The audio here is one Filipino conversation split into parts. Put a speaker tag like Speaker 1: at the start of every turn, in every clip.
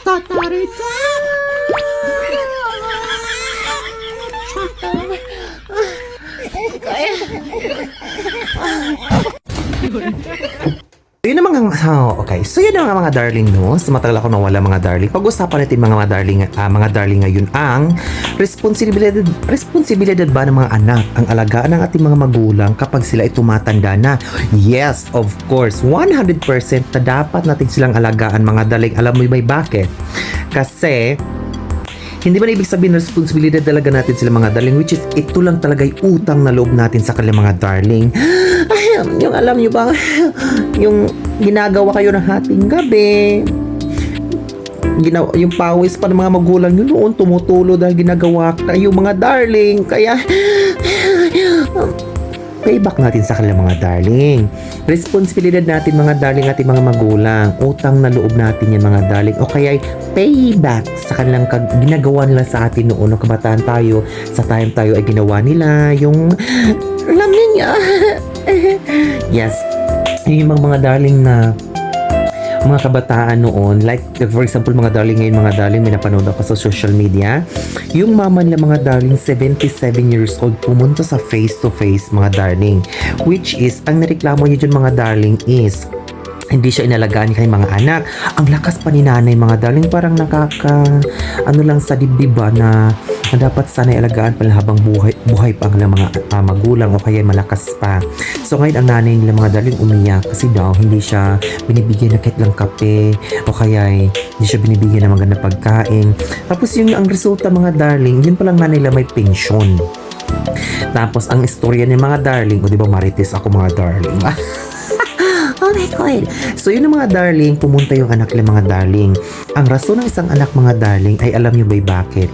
Speaker 1: Tatarita!
Speaker 2: Yun ang okay. So yun ang mga darling no. So matagal ako nawala mga darling. Pag-usapan natin mga darling ngayon ang responsibilidad ba ng mga anak ang alagaan ng ating mga magulang kapag sila ay tumatanda na. Yes, of course. 100% na dapat natin silang alagaan mga darling. Alam mo ba bakit? Kasi hindi ba na ibig sabihin na responsibilidad talaga natin sila mga darling, which is ito lang talaga yung utang na loob natin sa kanilang mga darling. Ay, yung alam nyo ba, yung ginagawa kayo ng hating gabi, yung pawis pa ng mga magulang nyo noon tumutulo dahil ginagawa kayo mga darling. Kaya payback natin sa kanilang mga darling. Responsibilidad natin mga darling ating mga magulang. Utang na loob natin yan mga darling. O kaya payback sa kanilang ginagawa nila sa atin noon nung kabataan tayo. Sa time tayo ay ginawa nila yung alam niya. Yes. Yung mga darling na mga kabataan noon, like for example mga darling ngayon mga darling, may napanood ako sa social media, yung mama nila mga darling 77 years old pumunta sa face to face mga darling, which is ang nareklamo niya dyan mga darling is hindi siya inalagaan kay mga anak. Ang lakas pa ni nanay mga darling, parang ano lang sa dibdib ba na dapat sana alagaan pa habang buhay pa ang mga magulang o kaya malakas pa. So ngayon ang nanay nila mga darling umiyak kasi daw hindi siya binibigyan ng kahit lang kape o kaya hindi siya binibigyan ng magandang pagkain. Tapos yung ang resulta mga darling, yun palang nanay nila may pensyon. Tapos ang istorya ni mga darling, o di ba marites ako mga darling. Oh my God. So yun ang mga darling, pumunta yung anak nila mga darling. Ang rason ng isang anak mga darling ay alam nyo ba bakit?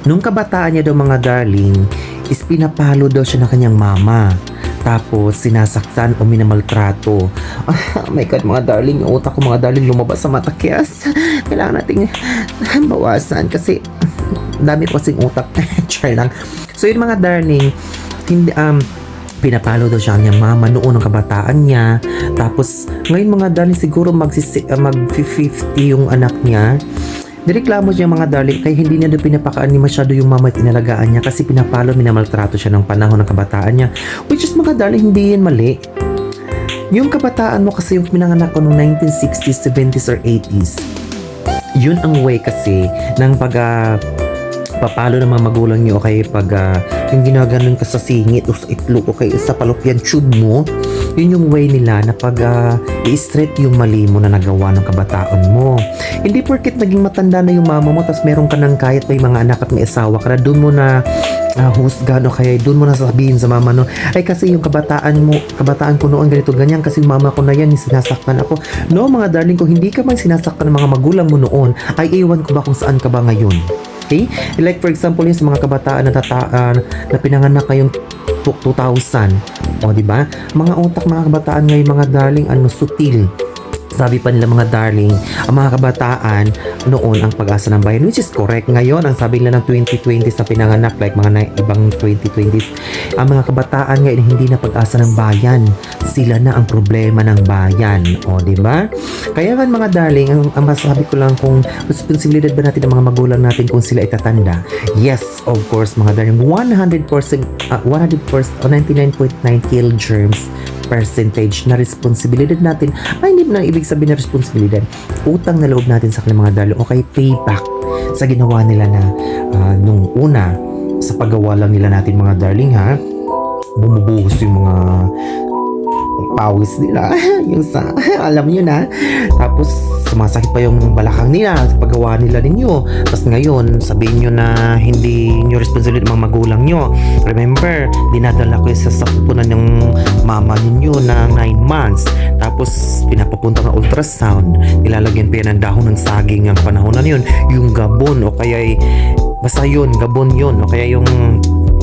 Speaker 2: Nung kabataan niya daw mga darling, is pinapalo daw siya ng kanyang mama. Tapos sinasaktan o minamaltrato. Oh my God mga darling, yung utak ko mga darling lumabas sa mata. Kaya kailangan nating bawasan kasi dami ko kasing utak. Char lang. So yun mga darling, hindi, pinapalo daw siya niyang mama noon ng kabataan niya. Tapos ngayon mga darling siguro mag-50 yung anak niya. Nireklamo siya mga darling kaya hindi niya daw pinapakaan ni masyado yung mama at inalagaan niya kasi pinapalo, minamaltrato siya ng panahon ng kabataan niya. Which is mga darling, hindi yan mali. Yung kabataan mo kasi yung pinanganak ko noong 1960s, 70s or 80s. Yun ang way kasi ng papalo ng mga magulang niyo o kaya pag yung ginaganon ka sa singit o sa itlog o kaya sa palopyan tube mo, yun yung way nila na pag i-straight yung mali mo na nagawa ng kabataan mo. Hindi porket naging matanda na yung mama mo tapos meron ka ng kahit may mga anak at may asawa ka na doon mo na husgan o kaya doon mo na sasabihin sa mama no, ay kasi yung kabataan ko noon ganito ganyan kasi mama ko na yan sinasaktan ako. No mga darling, kung hindi ka man sinasaktan ng mga magulang mo noon ay iwan ko ba kung saan ka ba ngayon. Okay? Like for example yung sa mga kabataan na pinanganak kayong 2000. O di ba? Mga utak mga kabataan ngayon mga darling sutil. Sabi pa nila mga darling, ang mga kabataan noon ang pag-asa ng bayan, which is correct. Ngayon, ang sabi nila ng 2020s na pinanganak, like mga ibang 2020s, ang mga kabataan ngayon hindi na pag-asa ng bayan. Sila na ang problema ng bayan. O, di ba? Kaya nga mga darling, ang masasabi ko lang kung responsibilidad ba natin ng mga magulang natin kung sila itatanda. Yes, of course mga darling, 100%, 99.9 kill germs percentage na responsibilidad natin ay hindi na ibig sabihin na responsibilidad, utang na loob natin sa kanilang mga darling o kay payback sa ginawa nila na nung una sa paggawa lang nila natin mga darling bumubuhos yung mga pawis nila yung sa alam nyo na, tapos sumasakit pa yung balakang nila sa paggawa nila ninyo. Tapos ngayon sabihin nyo na hindi nyo responsibility mga magulang nyo. Remember, dinadala ko sa pupunan ng mama ninyo na 9 months, tapos pinapapunta ng ultrasound, nilalagyan pa yan ng dahon ng saging ang panahon na yun, yung gabon o kaya basta yun, gabon yun o kaya yung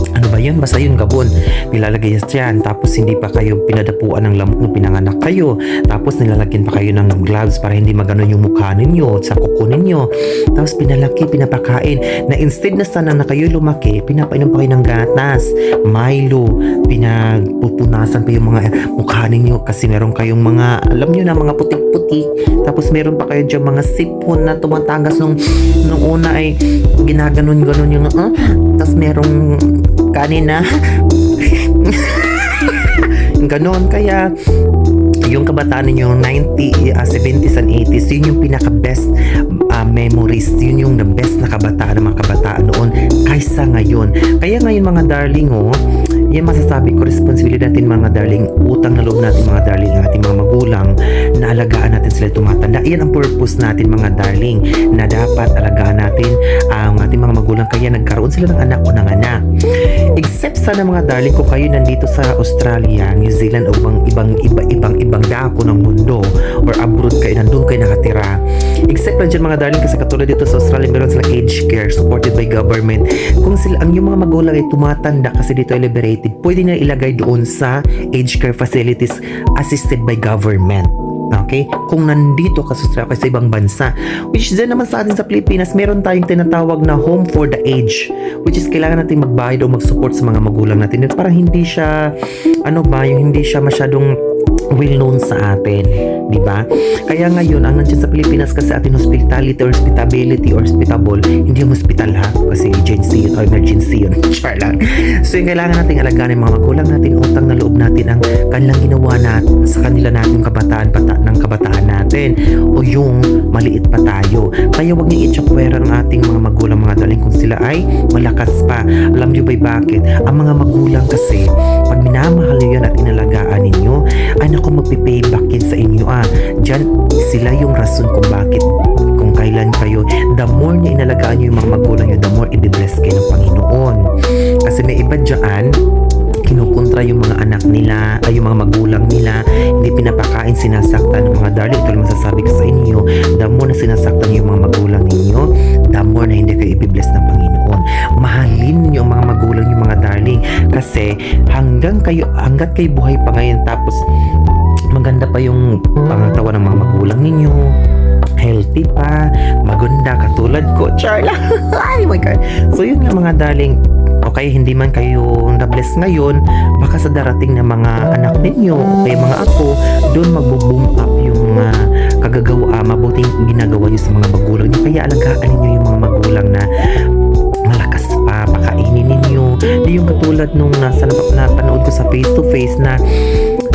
Speaker 2: ano ba yun? Basta yun, gabon. Nilalagay yan. Tapos hindi pa kayo pinadapuan ng lamok nung pinanganak kayo. Tapos nilalagyan pa kayo ng gloves para hindi maganon yung mukha ninyo sa kuko ninyo. Tapos pinalaki, pinapakain. Na instead na sana na kayo lumaki, pinapainom pa kayo ng gatas, Milo, pinagpupunasan pa yung mga mukha ninyo kasi meron kayong mga, alam nyo na, mga putik puti. Tapos meron pa kayo dyan mga sipon na tumatagas nung una ay ginaganon-ganon yung tapos merong kanina ganon. Kaya yung kabataan ninyo 70s and 80s, yun yung pinaka best memories, yun yung the best na kabataan ng mga kabataan noon kaysa ngayon. Kaya ngayon mga darling, yan masasabi ko, responsibility natin mga darling, utang na loob natin mga darling, ang ating mga magulang, na alagaan natin sila tumatanda. Yan ang purpose natin mga darling, na dapat alagaan natin ang ating mga magulang, kaya nagkaroon sila ng anak o ng anak. Except sana mga darling, kung kayo nandito sa Australia, New Zealand o ibang dako ng mundo, or abroad kayo, nandun kayo nakatira. Except na dyan mga darling, kasi katulad dito sa Australia, meron silang age care supported by government. Kung sila, ang yung mga magulang ay tumatanda kasi dito ay liberated, pwede na ilagay doon sa age care facilities assisted by government. Okay? Kung nandito ka sa ibang bansa, which then naman sa atin sa Pilipinas, meron tayong tinatawag na home for the age, which is kailangan natin magbayad o mag-support sa mga magulang natin. At parang hindi siya, yung hindi siya masyadong well known sa atin, di ba? Kaya ngayon, ang nandiyan sa Pilipinas kasi atin hospitality or hospitability or hospitable, hindi yung hospital ha, kasi agency yun o emergency yun. Char lang. So yung kailangan natin alagaan ng mga magulang natin, utang na loob natin ang kanilang ginawa sa kanila natin ng kabataan natin, o yung maliit pa tayo. Kaya wag niyo itsakwera ng ating mga magulang mga darling kung sila ay malakas pa. Alam niyo ba bakit? Ang mga magulang kasi, pag minamahal niyo yan at inalagaan ninyo, ay naku, magpipayback yan sa inyo Diyan sila yung rason kung bakit, kung kailan kayo, the more niya inalagaan niyo yung mga magulang niyo, the more i-bless kayo ng Panginoon. Kasi may iba dyan, kinukontra yung mga anak nila, ay yung mga magulang nila, hindi pinapakain, sinasaktan ng mga darling. Ito lang masasabi ko sa inyo, the more na sinasaktan yung mga magulang ninyo, the more na hindi kayo i-bless ng Panginoon. Mahalin niyo ang mga magulang niyo mga darling, kasi hanggat kayo buhay pa ngayon, tapos maganda pa yung pangatawan ng mga magulang ninyo, healthy pa, maganda katulad ko, char lang. Oh my God. So yun nga mga darling, okay, hindi man kayo na-bless ngayon, baka sa darating na mga anak ninyo, okay, mga apo, doon magbo-boom up yung mabuting ginagawa nyo sa mga magulang nyo. Kaya alagaan ninyo yung mga magulang na malakas pa, pakainin ninyo. Di yung katulad nung napanood ko sa face to face na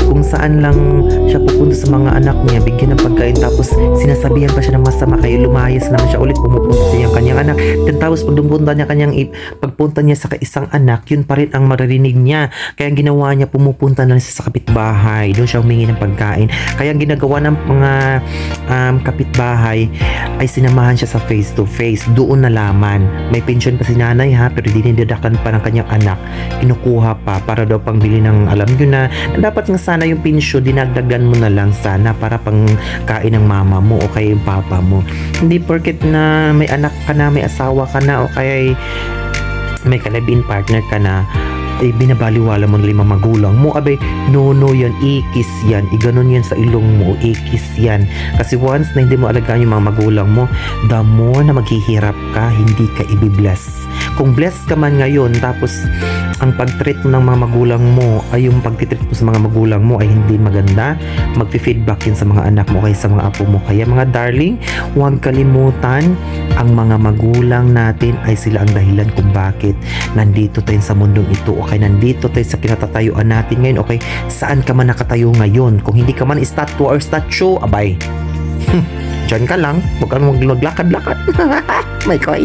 Speaker 2: kung saan lang siya pupunta sa mga anak niya, bigyan ng pagkain, tapos sinasabihan pa siya ng masama, kayo lumayas naman siya ulit, pumupunta sa kanyang anak. Then tapos pagpunta niya sa isang anak, yun pa rin ang maririnig niya. Kaya ang ginawa niya, pumupunta na siya sa kapitbahay, doon siya humingi ng pagkain. Kaya ang ginagawa ng mga kapitbahay ay sinamahan siya sa face to face, doon nalaman. May pension pa si nanay pero dinidadakan pa ng kanyang anak, kinukuha pa para daw pangbili ng, alam nyo na dapat nga sana yung pensyon dinagdagan mo na lang sana para pang kain ng mama mo o kaya yung papa mo. Hindi porket na may anak ka na, may asawa ka na, o kaya may kalabin partner ka na, binabaliwala mo na limang magulang mo. Abay, no yan, ikis yan, iganon yan sa ilong mo, ikis yan. Kasi once na hindi mo alagaan yung mga magulang mo, the more na maghihirap ka, hindi ka ibibless. Kung blessed ka man ngayon, tapos ang pag-treat mo ng mga magulang mo ay yung pag-treat mo sa mga magulang mo ay hindi maganda, mag-feedback yun sa mga anak mo kaya sa mga apo mo. Kaya mga darling, huwag kalimutan, ang mga magulang natin ay sila ang dahilan kung bakit nandito tayo sa mundong ito, okay, nandito tayo sa kinatatayuan natin ngayon, okay, saan ka man nakatayo ngayon. Kung hindi ka man statue or statue, abay, dyan ka lang, huwag kang maglakad-lakad. My God.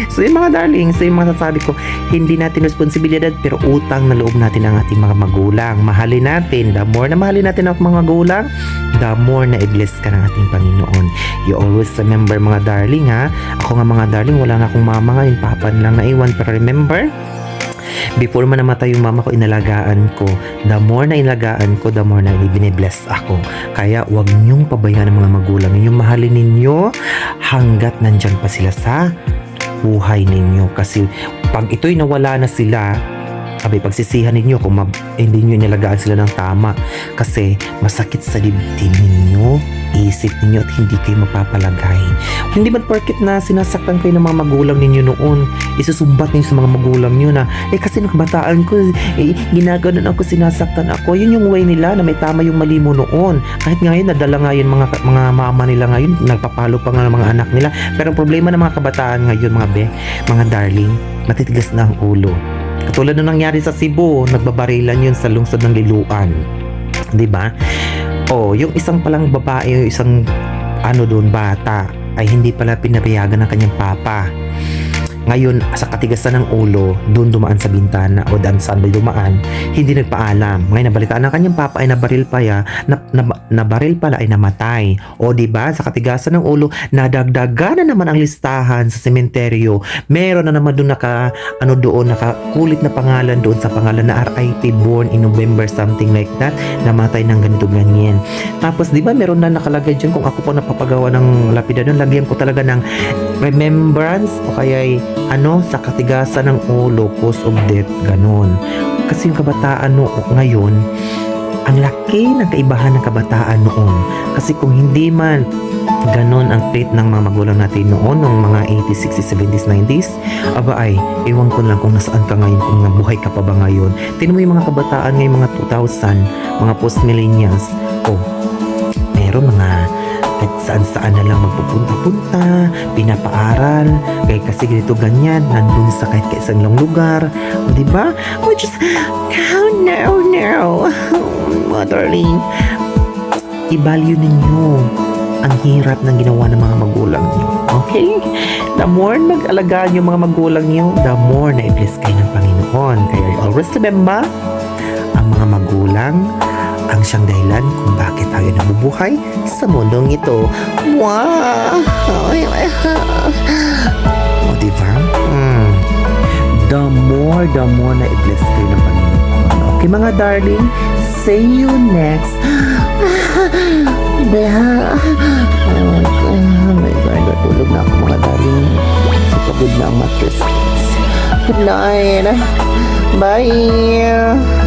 Speaker 2: So yung mga darling, so yung mga sasabi ko, hindi natin responsibilidad, pero utang na loob natin ang ating mga magulang. Mahalin natin, the more na mahalin natin ang mga magulang, the more na i-bless ka ng ating Panginoon. You always remember mga darling ako nga mga darling, wala nga akong mama ngayon, papa lang naiwan, pero remember, before man namatay yung mama ko, inalagaan ko. The more na inalagaan ko, the more na binibless ako. Kaya wag niyong pabayaan ng mga magulang ninyo. Mahalin ninyo hanggat nandyan pa sila sa buhay ninyo. Kasi pag ito'y nawala na sila, pagsisihan ninyo kung hindi nyo inalagaan sila ng tama. Kasi masakit sa dibdib ninyo isip ninyo at hindi kayo mapapalagay. Hindi man porket na sinasaktan kayo ng mga magulang ninyo noon, isusumbat ninyo sa mga magulang nyo na, kasi nung kabataan ko, ginaganon ako, sinasaktan ako. Yun yung way nila na may tama yung mali mo noon. Kahit ngayon, nadala nga yun mga mama nila ngayon, nagpapalo pa nga ng mga anak nila. Pero ang problema ng mga kabataan ngayon, mga darling, matitigas na ang ulo. Katulad nung nangyari sa Cebu, nagbabarilan yun sa lungsod ng Liloan. 'Di ba? Yung isang palang babae, yung isang doon bata ay hindi pala pinapayagan ng kanyang papa. Ngayon, sa katigasan ng ulo, doon dumaan sa bintana o saan ba dumaan, hindi nagpaalam. Ngayon, nabalitaan ng kanyang papa ay nabaril pala ay namatay. O diba, sa katigasan ng ulo, nadagdagan na naman ang listahan sa sementeryo. Meron na naman doon nakakulit na pangalan doon sa pangalan na RIP, born in November, something like that, namatay ng ganito ganyan. Tapos, diba, meron na nakalagay dyan, kung ako po napapagawa ng lapida doon, lagyan ko talaga ng remembrance o kaya sa katigasan ng ulo, cause of death, ganon. Kasi yung kabataan ngayon, ang laki ng kaibahan ng kabataan noon. Kasi kung hindi man ganon ang trait ng mga magulang natin noon, ng mga 80s, 60s, 70s, 90s, ewan ko lang kung nasaan ka ngayon, kung buhay ka pa ba ngayon. Tingnan mo yung mga kabataan ngayon, mga 2000, mga post-millennials, meron mga at saan-saan na lang magpupunta-punta, pinapaaral, kaya kasi ganito ganyan, nandun sa kahit isang lang lugar, diba? Which is, no, mga darling, i-value ninyo ang hirap ng ginawa ng mga magulang nyo, okay? The more mag-alagaan yung mga magulang nyo, the more na i-bless kayo ng Panginoon. Kaya always remember, ang mga magulang ang siyang dahilan kung bakit tayo nabubuhay sa mundong ito. Wow! O diba? The more na i-bless kayo ng Panginoon. Okay mga darling, see you next. Oh my God, natulog na ako mga darling. Kasi pagod na ang mattress. Good night. Bye.